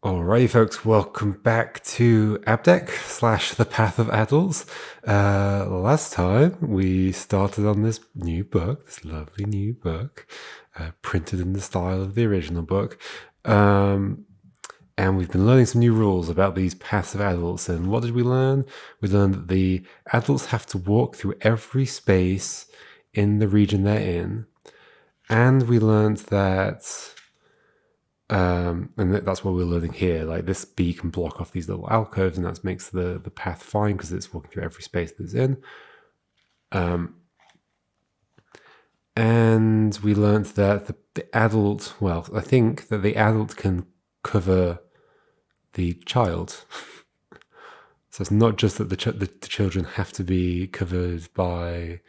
Alrighty, folks, welcome back to Abdec / The Path of Adults. Last time we started on this new book, this lovely new book, printed in the style of the original book. And we've been learning some new rules about these paths of adults. And what did we learn? We learned that the adults have to walk through every space in the region they're in. And we learned that and that's what we're learning here. Like this bee can block off these little alcoves, and that makes the path fine because it's walking through every space that it's in. And we learned that the adult, well, I think that the adult can cover the child. So it's not just that the children have to be covered by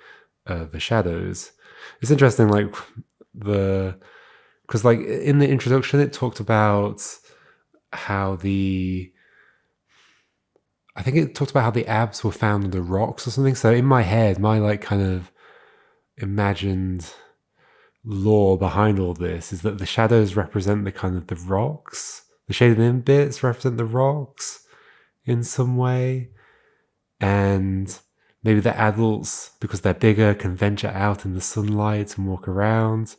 the shadows. It's interesting, like because like in the introduction, it talked about how I think it talked about how the abs were found under rocks or something. So in my head, my like kind of imagined lore behind all this is that the shadows represent the kind of the rocks. The shaded in bits represent the rocks in some way. And maybe the adults, because they're bigger, can venture out in the sunlight and walk around.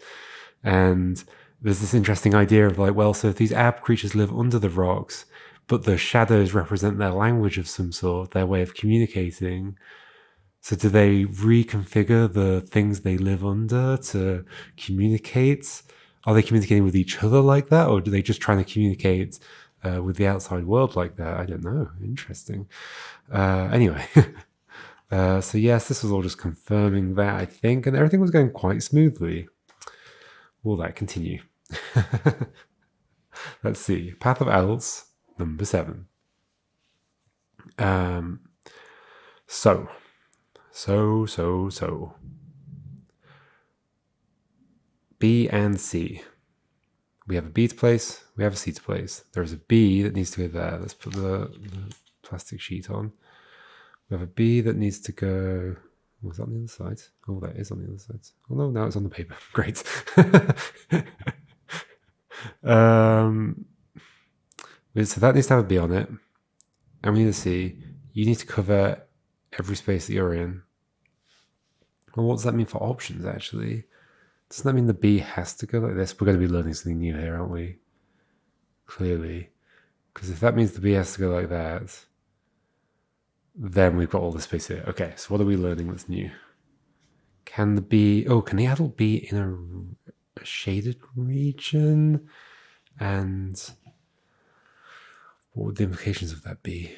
And there's this interesting idea of like, well, so if these ab creatures live under the rocks, but the shadows represent their language of some sort, their way of communicating. So do they reconfigure the things they live under to communicate? Are they communicating with each other like that? Or do they just trying to communicate with the outside world like that? I don't know. Interesting. Anyway. So yes, this was all just confirming that, I think, and everything was going quite smoothly. Will that continue? Let's see. Path of Adults, number 7. So. B and C. We have a B to place, we have a C to place. There's a B that needs to go there. Let's put the plastic sheet on. We have a B that needs to go... Was that on the other side? Oh, that is on the other side. Oh no, now it's on the paper. Great. So that needs to have a B on it. And we need to see, you need to cover every space that you're in. Well, what does that mean for options, actually? Doesn't that mean the B has to go like this? We're going to be learning something new here, aren't we? Clearly. Because if that means the B has to go like that, then we've got all the space here. Okay, so what are we learning that's new? Can the adult be in a shaded region? And what would the implications of that be?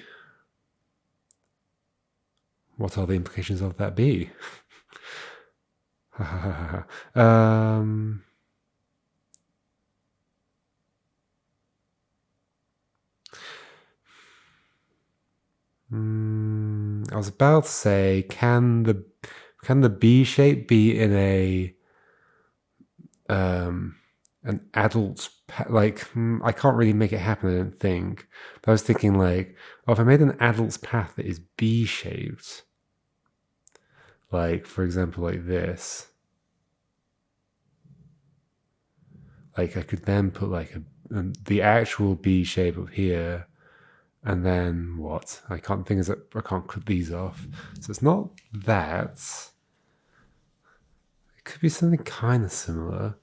What are the implications of that be? I was about to say, can the B shape be in an adult, like, I can't really make it happen, I don't think. But I was thinking like, oh, if I made an adult's path that is B shaped, like for example like this, like I could then put like the actual B shape up here, and then what? I can't cut these off. So it's not that. It could be something kind of similar.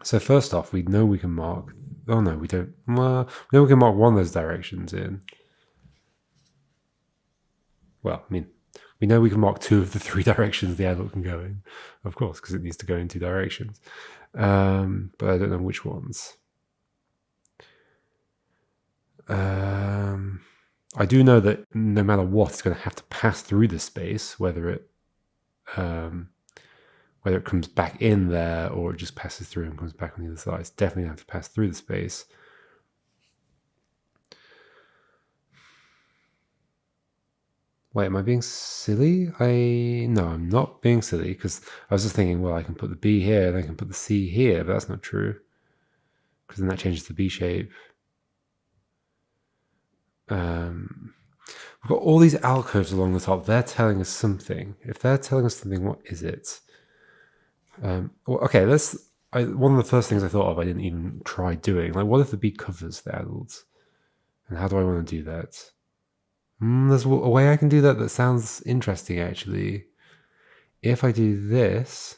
So first off, we know we can mark... Oh no, we don't. Well, we know we can mark one of those directions in. Well, I mean, we know we can mark 2 of the 3 directions the adult can go in. Of course, because it needs to go in 2 directions. But I don't know which ones. I do know that no matter what, it's going to have to pass through the space, whether it comes back in there or it just passes through and comes back on the other side. It's definitely going to have to pass through the space. Wait, am I being silly? No, I'm not being silly, because I was just thinking, well, I can put the B here, and I can put the C here, but that's not true, because then that changes the B shape. We've got all these alcoves along the top. They're telling us something. If they're telling us something, what is it? Well, okay, let's one of the first things I thought of, I didn't even try doing. Like, what if the B covers the adults? And how do I want to do that? There's a way I can do that sounds interesting, actually. If I do this,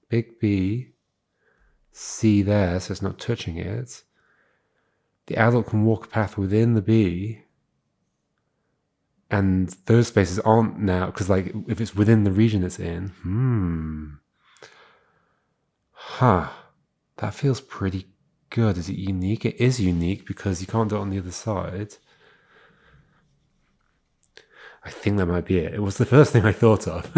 big B, C there, so it's not touching it, the adult can walk a path within the B, and those spaces aren't now, because like if it's within the region it's in, that feels pretty good. Is it unique? It is unique because you can't do it on the other side. I think that might be it. It was the first thing I thought of,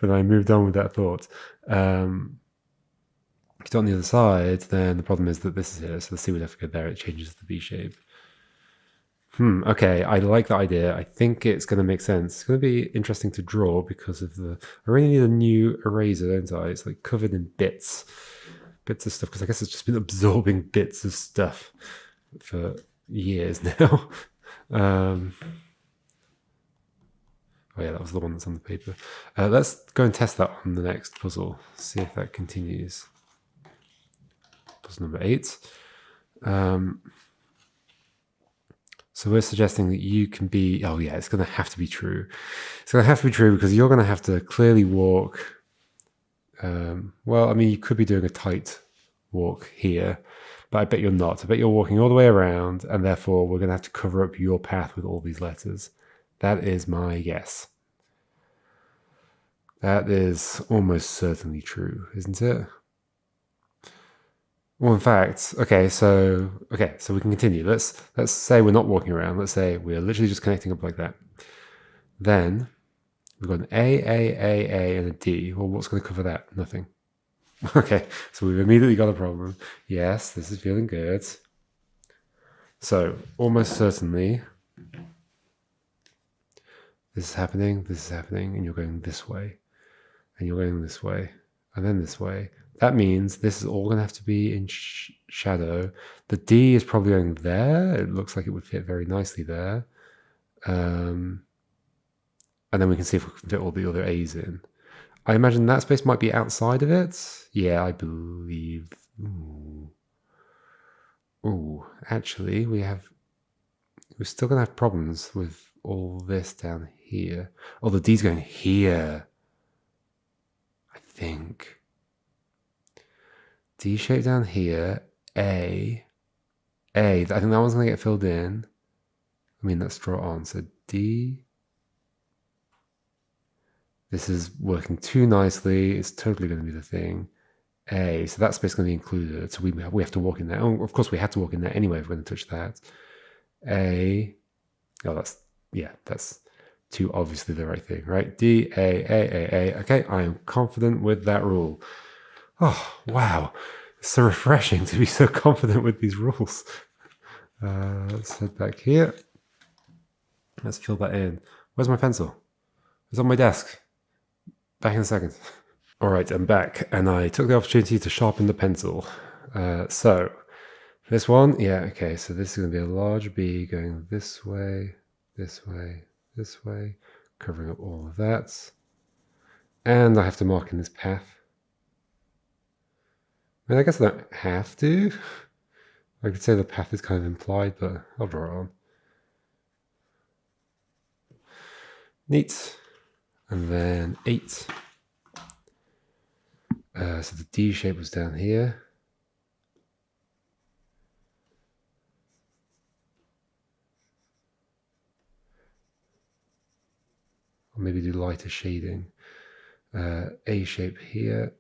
but I moved on with that thought. If you do it on the other side, then the problem is that this is here, so the C would have to go there. It changes the B shape. Okay, I like that idea. I think it's going to make sense. It's going to be interesting to draw because of I really need a new eraser, don't I? It's like covered in bits of stuff, because I guess it's just been absorbing bits of stuff for years now. Oh yeah, that was the one that's on the paper. Let's go and test that on the next puzzle. See if that continues. Puzzle number 8. So we're suggesting that you can be, oh yeah, it's going to have to be true. It's going to have to be true because you're going to have to clearly walk. Well, I mean, you could be doing a tight walk here, but I bet you're not. I bet you're walking all the way around, and therefore we're going to have to cover up your path with all these letters. That is my guess. That is almost certainly true, isn't it? Well, in fact, okay, so we can continue. Let's say we're not walking around. Let's say we're literally just connecting up like that. Then we've got an A, and a D. Well, what's going to cover that? Nothing. Okay, so we've immediately got a problem. Yes, this is feeling good. So almost certainly this is happening, and you're going this way, and you're going this way, and then this way. That means this is all going to have to be in shadow. The D is probably going there. It looks like it would fit very nicely there. And then we can see if we can fit all the other A's in. I imagine that space might be outside of it. Yeah, I believe. Ooh, actually, we're still going to have problems with all this down here. Oh, the D's going here. I think. D shape down here, A. I think that one's going to get filled in. I mean, let's draw on. So D. This is working too nicely. It's totally going to be the thing. A. So that space is going to be included. So we have to walk in there. Oh, of course, we have to walk in there anyway if we're going to touch that. A. Oh, that's too obviously the right thing, right? D, A. Okay, I am confident with that rule. Oh, wow. It's so refreshing to be so confident with these rules. Let's head back here. Let's fill that in. Where's my pencil? It's on my desk. Back in a second. All right, I'm back, and I took the opportunity to sharpen the pencil. So, this one, yeah, okay, so this is going to be a large B going this way, covering up all of that. And I have to mark in this path. I mean, I guess I don't have to. I could say the path is kind of implied, but I'll draw it on. Neat. And then 8. So the D shape was down here. Or maybe do lighter shading. A shape here.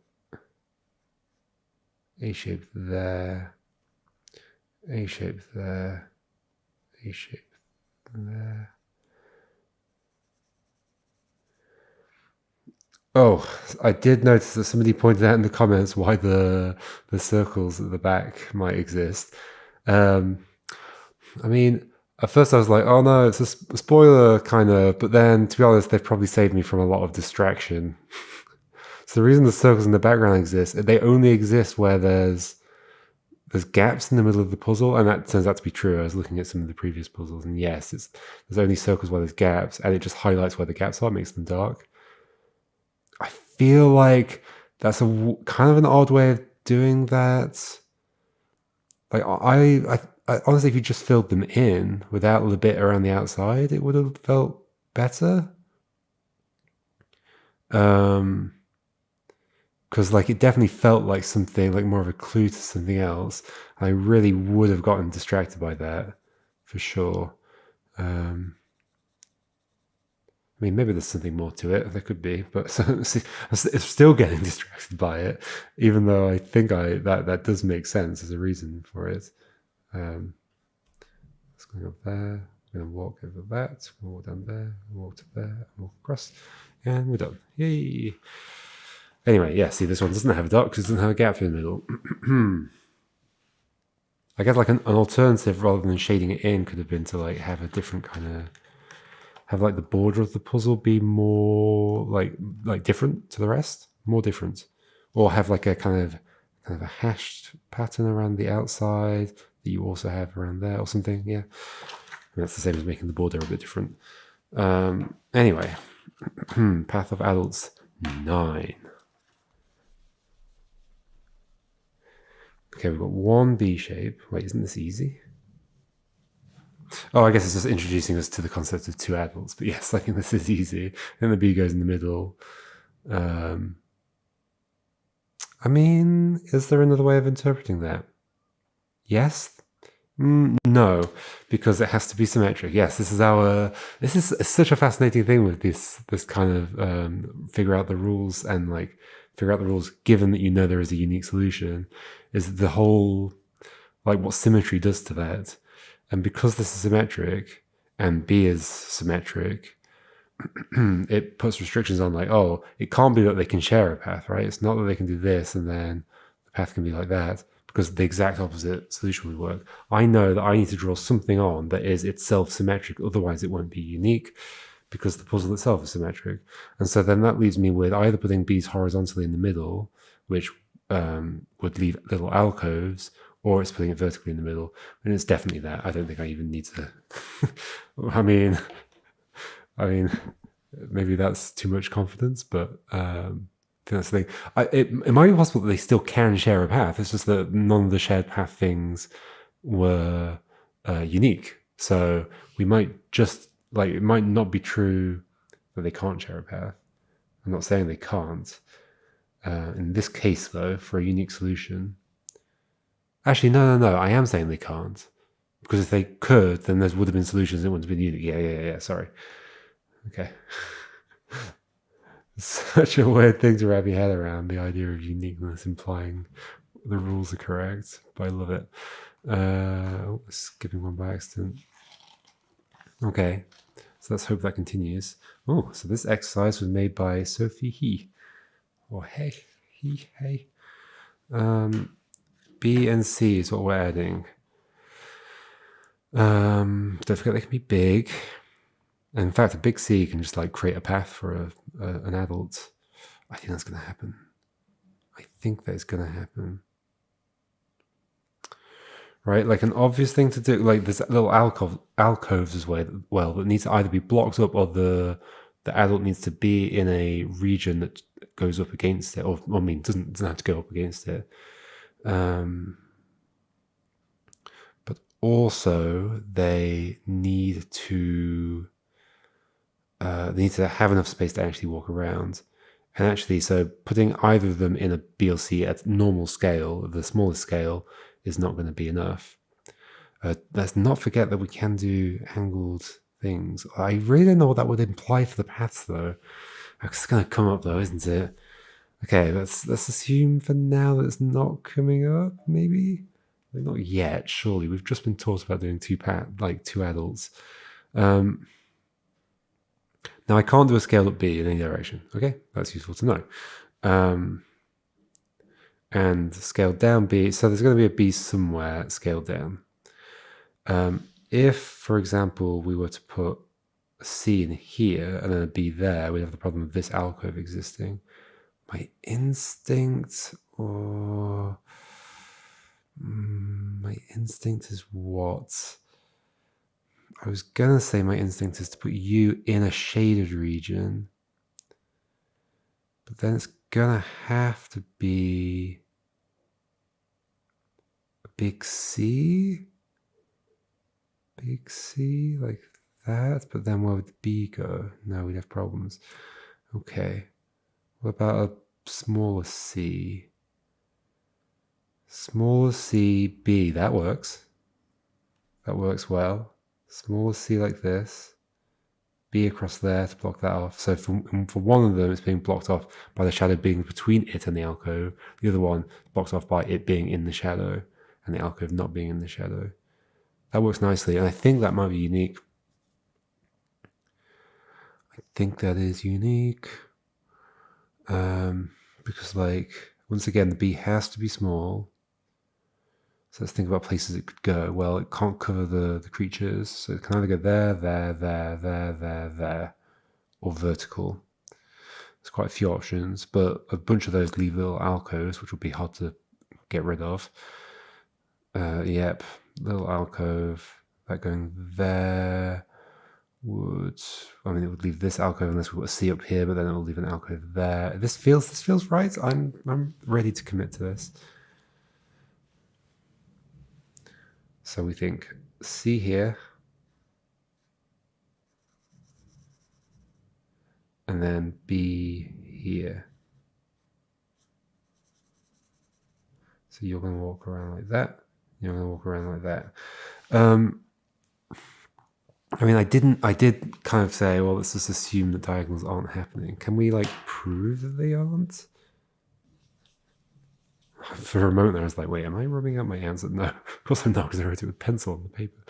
A shape there, A shape there, A shape there. Oh, I did notice that somebody pointed out in the comments why the circles at the back might exist. I mean, at first I was like, oh no, it's a spoiler kind of, but then to be honest, they've probably saved me from a lot of distraction. So the reason the circles in the background exist, they only exist where there's gaps in the middle of the puzzle, and that turns out to be true. I was looking at some of the previous puzzles, and yes, there's only circles where there's gaps, and it just highlights where the gaps are, makes them dark. I feel like that's a kind of an odd way of doing that, like I honestly, if you just filled them in without the bit around the outside, it would have felt better. Because like it definitely felt like something, like more of a clue to something else. I really would have gotten distracted by that for sure. I mean, maybe there's something more to it. There could be, but it's still getting distracted by it, even though I think that does make sense as a reason for it. Let's go up there. We're gonna walk over that. We'll walk down there. Walk to there. Walk across, and we're done. Yay! Anyway, yeah. See, this one doesn't have a dot because it doesn't have a gap in the middle. I guess like an alternative rather than shading it in could have been to like have a different kind of, have like the border of the puzzle be more like different to the rest, more different, or have like a kind of a hashed pattern around the outside that you also have around there or something. Yeah, and that's the same as making the border a bit different. Anyway, Path of Adults 9. Okay, we've got one B shape. Wait, isn't this easy? Oh, I guess it's just introducing us to the concept of two adults. But yes, I think this is easy. And the B goes in the middle. I mean, is there another way of interpreting that? Yes? No, because it has to be symmetric. Yes, this is such a fascinating thing with this kind of figure out the rules and like figure out the rules given that you know there is a unique solution, is the whole like what symmetry does to that. And because this is symmetric and B is symmetric, it puts restrictions on like, oh, it can't be that they can share a path, right? It's not that they can do this and then the path can be like that, because the exact opposite solution would work. I know that I need to draw something on that is itself symmetric, otherwise it won't be unique because the puzzle itself is symmetric. And so then that leaves me with either putting B's horizontally in the middle, which would leave little alcoves, or it's putting it vertically in the middle. And it's definitely that. I don't think I even need to. I mean, maybe that's too much confidence, but I think that's the thing. It might be possible that they still can share a path. It's just that none of the shared path things were unique. So we might just like, it might not be true that they can't share a path. I'm not saying they can't. In this case, though, for a unique solution, actually, no. I am saying they can't, because if they could, then there would have been solutions that wouldn't have been unique. Yeah. Sorry. Okay. Such a weird thing to wrap your head around, the idea of uniqueness implying the rules are correct, but I love it. Skipping one by accident. Okay, so let's hope that continues. Oh, so this exercise was made by Sophie He. Or hey. B and C is what we're adding. Don't forget they can be big. And in fact, a big C can just like create a path for an adult. I think that's going to happen. Right, like an obvious thing to do, like there's little alcoves as well that needs to either be blocked up, or the adult needs to be in a region that goes up against it, or I mean, doesn't have to go up against it. But also they need to have enough space to actually walk around. And actually, so putting either of them in a B or C at normal scale, the smallest scale, is not going to be enough. Let's not forget that we can do angled things. I really don't know what that would imply for the paths, though. It's going to come up, though, isn't it? Okay, let's assume for now that it's not coming up. Maybe like not yet. Surely we've just been taught about doing two adults. Now, I can't do a scaled up B in any direction. Okay, that's useful to know. And scaled down B, so there's going to be a B somewhere scaled down. If, for example, we were to put a C in here and then a B there, we'd have the problem of this alcove existing. My instinct is what? I was gonna say my instinct is to put you in a shaded region, but then it's gonna have to be big C? Big C like that, but then where would the B go? No, we'd have problems. Okay. What about a smaller C? Smaller C, B, that works. That works well. Smaller C like this. B across there to block that off. So for one of them, it's being blocked off by the shadow being between it and the alcove. The other one blocked off by it being in the shadow and the alcove not being in the shadow. That works nicely, and I think that might be unique. I think that is unique. Because, like, once again, the B has to be small. So let's think about places it could go. Well, it can't cover the creatures, so it can either go there, there, or vertical. There's quite a few options, but a bunch of those leave little alcoves, which will be hard to get rid of. Yep, little alcove, that going there would, I mean, it would leave this alcove unless we put a C up here, but then it will leave an alcove there. This feels right. I'm ready to commit to this. So we think C here, and then B here. So you're going to walk around like that. You're going to walk around like that. I mean, I did kind of say, well, let's just assume that diagonals aren't happening. Can we, like, prove that they aren't? For a moment there, I was like, wait, am I rubbing out my answer? No, of course I'm not, because I wrote it with pencil on the paper.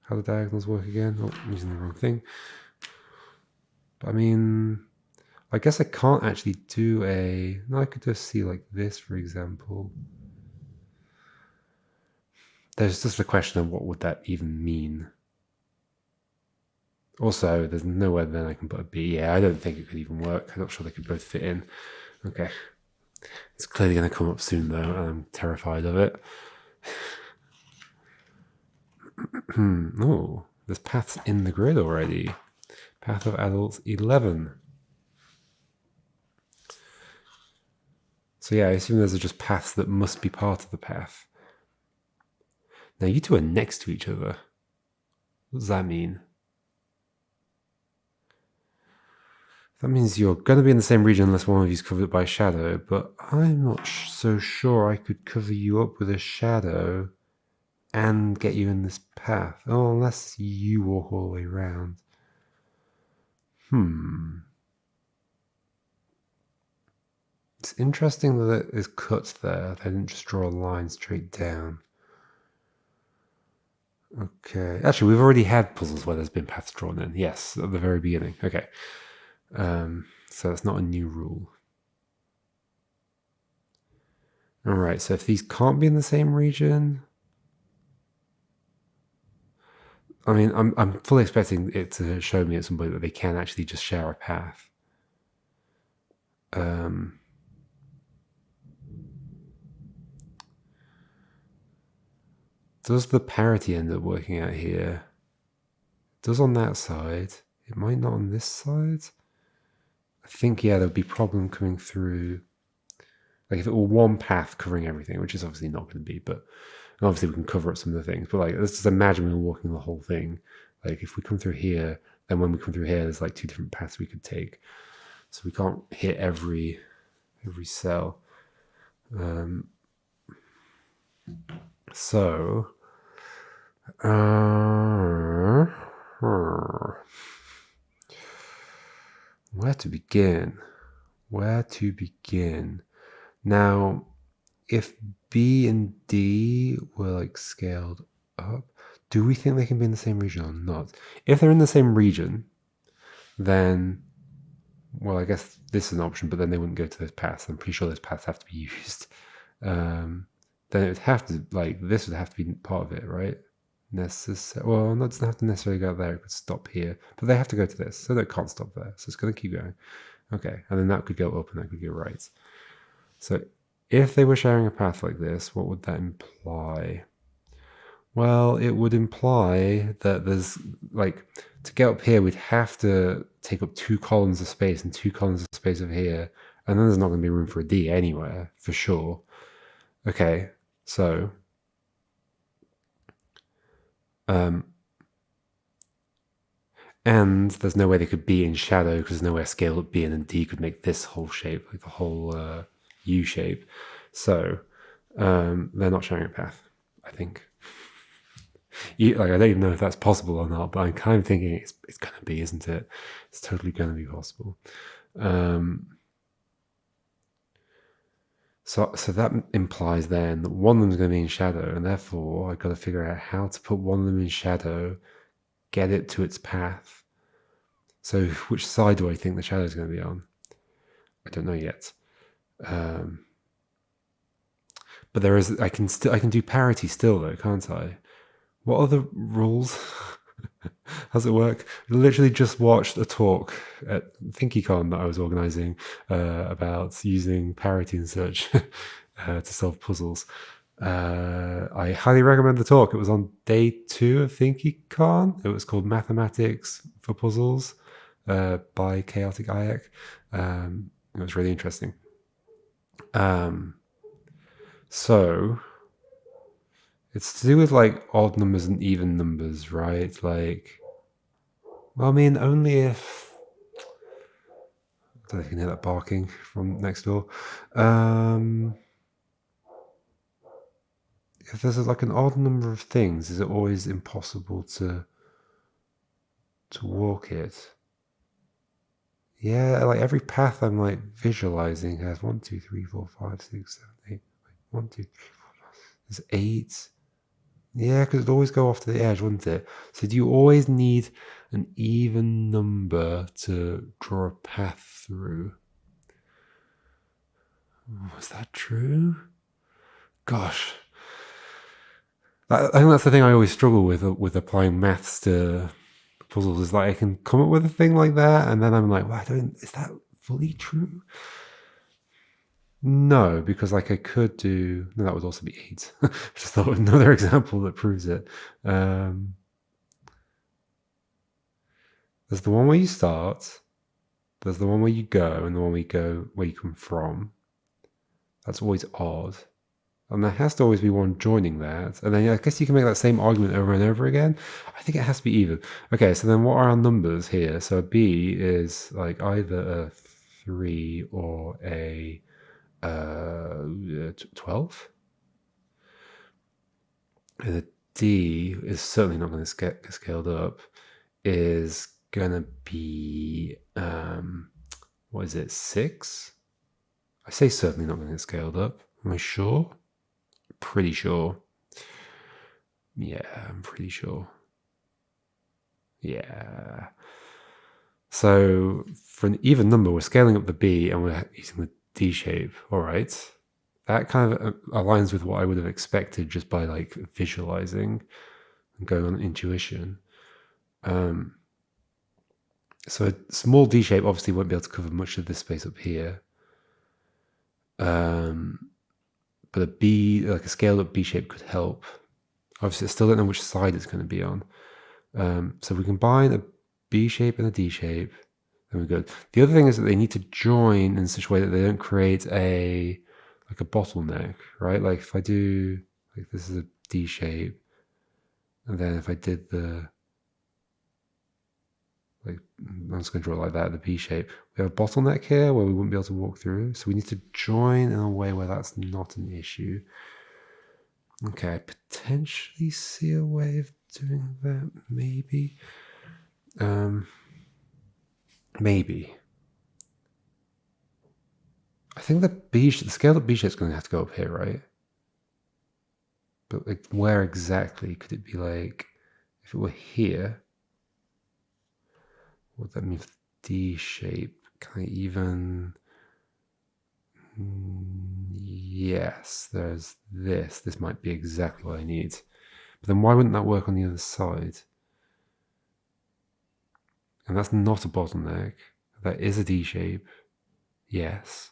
How do diagonals work again? Oh, I'm using the wrong thing. But I mean, I guess I can't actually do a... No, I could just see like this, for example. There's just a question of what would that even mean. Also, there's nowhere then I can put a B. Yeah, I don't think it could even work. I'm not sure they could both fit in. Okay. It's clearly going to come up soon, though, and I'm terrified of it. Oh, there's paths in the grid already. Path of adults 11. So yeah, I assume those are just paths that must be part of the path. Now you two are next to each other. What does that mean? That means you're going to be in the same region unless one of you is covered by a shadow, but I'm not so sure I could cover you up with a shadow and get you in this path. Oh, unless you walk all the way around. It's interesting that it is cut there. They didn't just draw a line straight down. Okay. Actually, we've already had puzzles where there's been paths drawn in. Yes, at the very beginning. Okay. So that's not a new rule. All right. So if these can't be in the same region, I mean, I'm fully expecting it to show me at some point that they can actually just share a path. Does the parity end up working out here? It does on that side. It might not on this side. I think, yeah, there'd be problem coming through. Like if it were one path covering everything, which is obviously not going to be, but obviously we can cover up some of the things. But like, let's just imagine we're walking the whole thing. Like if we come through here, then when we come through here, there's like two different paths we could take. So we can't hit every cell. So, where to begin? Where to begin? Now, if B and D were like scaled up, do we think they can be in the same region or not? If they're in the same region, then, well, I guess this is an option, but then they wouldn't go to those paths. I'm pretty sure those paths have to be used. Then it would have to, like, this would have to be part of it, right? Well, it doesn't have to necessarily go there. It could stop here, but they have to go to this, so they can't stop there. So it's going to keep going. Okay, and then that could go up and that could go right. So if they were sharing a path like this, what would that imply? Well, it would imply that there's, like, to get up here, we'd have to take up 2 columns of space and 2 columns of space over here, And then there's not going to be room for a D anywhere, for sure. Okay, so and there's no way they could be in shadow because there's nowhere scale up B, and then D could make this whole shape, like the whole U shape. So they're not showing a path, I think. Like, I don't even know if that's possible or not, but I'm kind of thinking it's going to be, isn't it? It's totally going to be possible. So that implies then that one of them is going to be in shadow, and therefore I've got to figure out how to put one of them in shadow, get it to its path. So which side do I think the shadow is going to be on? I don't know yet. But there is, I can do parity still though, can't I? What are the rules? How does it work? I literally just watched a talk at ThinkyCon that I was organizing about using parity and such to solve puzzles. I highly recommend the talk. It was on day 2 of ThinkyCon. It was called Mathematics for Puzzles by Chaotic Hayek. It was really interesting. So it's to do with like odd numbers and even numbers, right? Like, well, I mean, only if, I don't know if you can hear that barking from next door. If there's like an odd number of things, is it always impossible to walk it? Yeah, like every path I'm like visualizing has 1, 2, 3, 4, 5, 6, 7, 8. 1, 2, 3, 4, 5. There's 8. Yeah, because it'd always go off to the edge, wouldn't it? So do you always need an even number to draw a path through? Was that true? Gosh. I think that's the thing I always struggle with applying maths to puzzles, is like I can come up with a thing like that, and then I'm like, well, is that fully true? No, because like I could do, no, that would also be 8. Just thought of another example that proves it. There's the one where you start, there's the one where you go, and the one where you go where you come from. That's always odd. And there has to always be one joining that. And then I guess you can make that same argument over and over again. I think it has to be even. Okay, so then what are our numbers here? So a B is like either a 3 or a 12. And a D is certainly not going to get scaled up. Is going to be, what is it, 6? I say certainly not going to get scaled up. Am I sure? Pretty sure. Yeah, I'm pretty sure. Yeah. So for an even number, we're scaling up the B and we're using the D shape. All right. That kind of aligns with what I would have expected just by like visualizing and going on intuition. So a small D shape obviously won't be able to cover much of this space up here. But a B, like a scaled up B shape could help. Obviously, I still don't know which side it's going to be on. So we combine a B shape and a D shape, then we're good. The other thing is that they need to join in such a way that they don't create a bottleneck, right? Like if I do, like this is a D shape, and then if I did the, like, I'm just going to draw it like that, the B shape. We have a bottleneck here where we wouldn't be able to walk through. So we need to join in a way where that's not an issue. Okay, I potentially see a way of doing that, maybe. Maybe. I think the scale of B shape is going to have to go up here, right? But like, where exactly could it be? Like, if it were here, what would that mean for the D shape? Can I even? Yes, there's this. This might be exactly what I need. But then why wouldn't that work on the other side? And that's not a bottleneck. That is a D shape. Yes.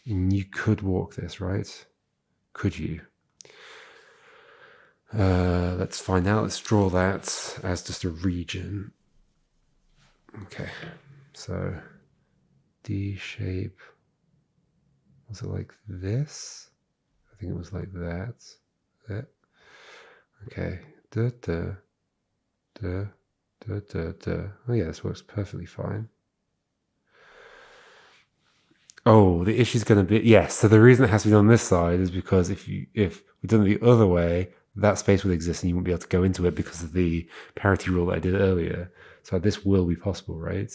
And you could walk this, right? Could you? Let's find out. Let's draw that as just a region. Okay. So D shape. Was it like this? I think it was like that. Okay. Duh, duh, duh, duh, duh, duh. Oh yeah, this works perfectly fine. Oh, the issue's going to be, yes. So the reason it has to be done on this side is because if we done it the other way, that space would exist and you wouldn't be able to go into it because of the parity rule that I did earlier. So this will be possible, right?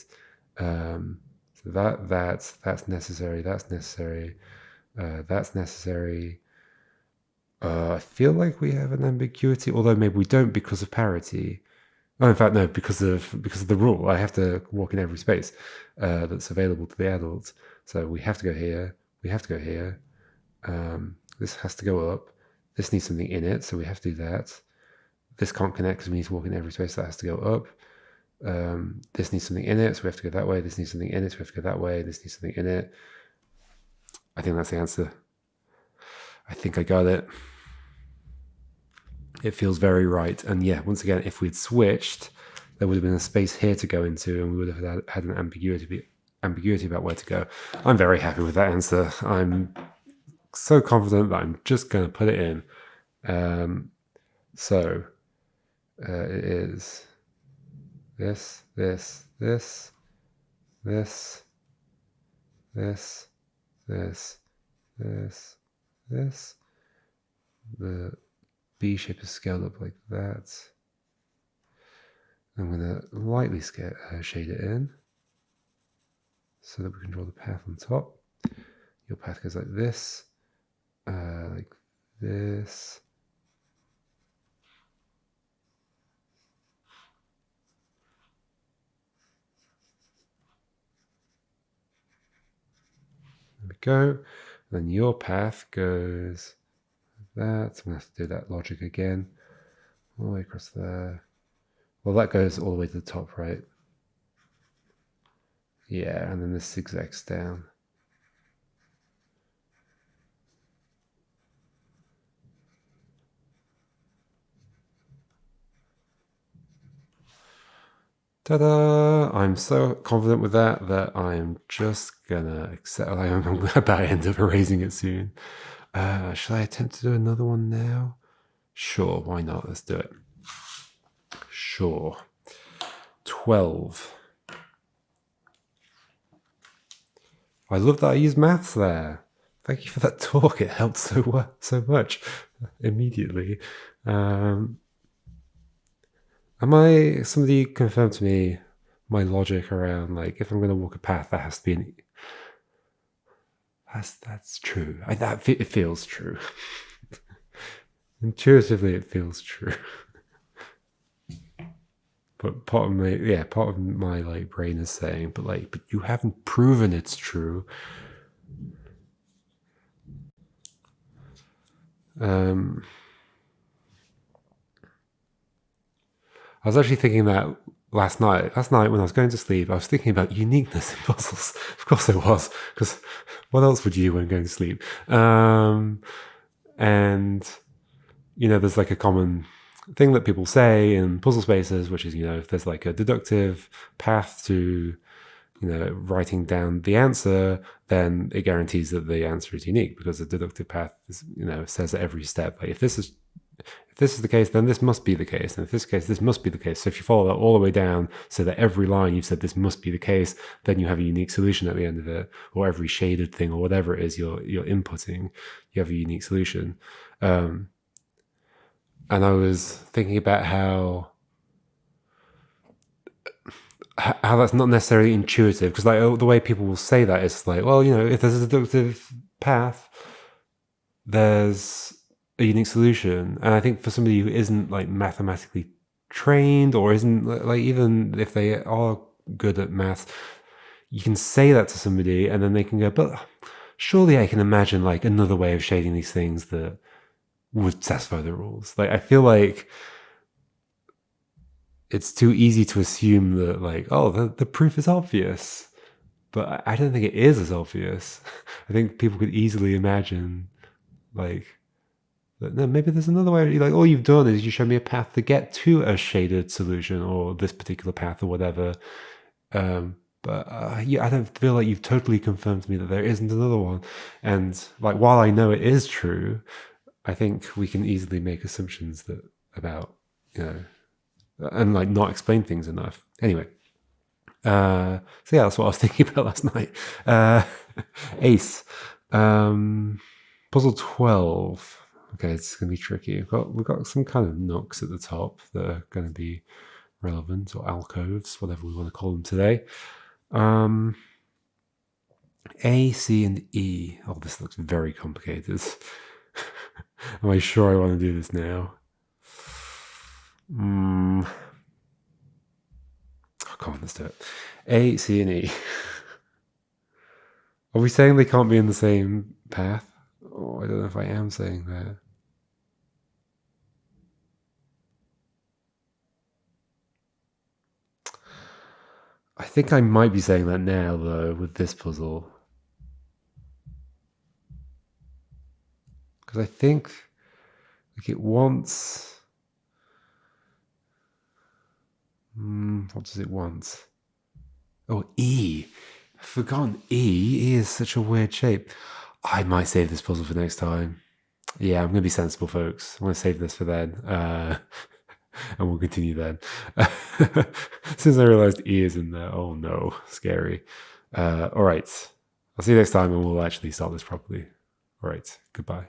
So that's necessary. That's necessary. That's necessary. I feel like we have an ambiguity, although maybe we don't because of parity. Oh, in fact, no, because of the rule. I have to walk in every space that's available to the adults. So we have to go here. We have to go here. This has to go up. This needs something in it, so we have to do that. This can't connect because we need to walk in every space. So that has to go up. This needs something in it, so we have to go that way. This needs something in it, so we have to go that way. This needs something in it. I think that's the answer. I think I got it. It feels very right. And yeah, once again, if we'd switched, there would have been a space here to go into, and we would have had an ambiguity about where to go. I'm very happy with that answer. I'm so confident that I'm just going to put it in. So it is this, this, this, this, this, this, this, this. The B shape is scaled up like that. I'm going to lightly shade it in so that we can draw the path on top. Your path goes like this, like this. There we go. And then your path goes like that. I'm going to have to do that logic again. All the way across there. Well, that goes all the way to the top, right? Yeah, and then this zigzags down. Ta-da! I'm so confident with that I'm just gonna accept. I'm about to end up erasing it soon. Should I attempt to do another one now? Sure, why not? Let's do it. Sure. 12. I love that I used maths there. Thank you for that talk. It helped so much immediately. Somebody confirmed to me my logic around, like, if I'm going to walk a path, that has to be that's true. It feels true. Intuitively, it feels true. But part of my like brain is saying, but you haven't proven it's true. I was actually thinking that last night when I was going to sleep, I was thinking about uniqueness in puzzles. Of course I was, because what else would you do when going to sleep? And there's like a common thing that people say in puzzle spaces, which is, if there's like a deductive path to, writing down the answer, then it guarantees that the answer is unique, because the deductive path is, says at every step, like, if this is the case, then this must be the case, and if this case, this must be the case. So if you follow that all the way down, so that every line you've said this must be the case, then you have a unique solution at the end of it, or every shaded thing, or whatever it is you're inputting, you have a unique solution. And I was thinking about how that's not necessarily intuitive, because like the way people will say that is like, well, if there's a deductive path, there's a unique solution. And I think for somebody who isn't like mathematically trained, or isn't like, even if they are good at maths, you can say that to somebody and then they can go, but surely I can imagine like another way of shading these things that would satisfy the rules. Like, I feel like it's too easy to assume that, like, oh, the proof is obvious, but I don't think it is as obvious. I think people could easily imagine, like, that, no, maybe there's another way. Like, all you've done is you show me a path to get to a shaded solution, or this particular path, or whatever. But But yeah, I don't feel like you've totally confirmed to me that there isn't another one. And like, while I know it is true, I think we can easily make assumptions that about, you know, and like not explain things enough. Anyway, so yeah, that's what I was thinking about last night. Ace, puzzle 12. Okay, it's gonna be tricky. We've got some kind of nooks at the top that are going to be relevant, or alcoves, whatever we want to call them today. A, C, and E. Oh, this looks very complicated. Am I sure I want to do this now? Oh, come on, let's do it. A, C, and E. Are we saying they can't be in the same path? Oh, I don't know if I am saying that. I think I might be saying that now, though, with this puzzle. Because I think like it wants... what does it want? Oh, E. I've forgotten E. E is such a weird shape. I might save this puzzle for next time. Yeah, I'm going to be sensible, folks. I'm going to save this for then. And we'll continue then. Since I realized E is in there. Oh no, scary. All right. I'll see you next time and we'll actually start this properly. All right. Goodbye.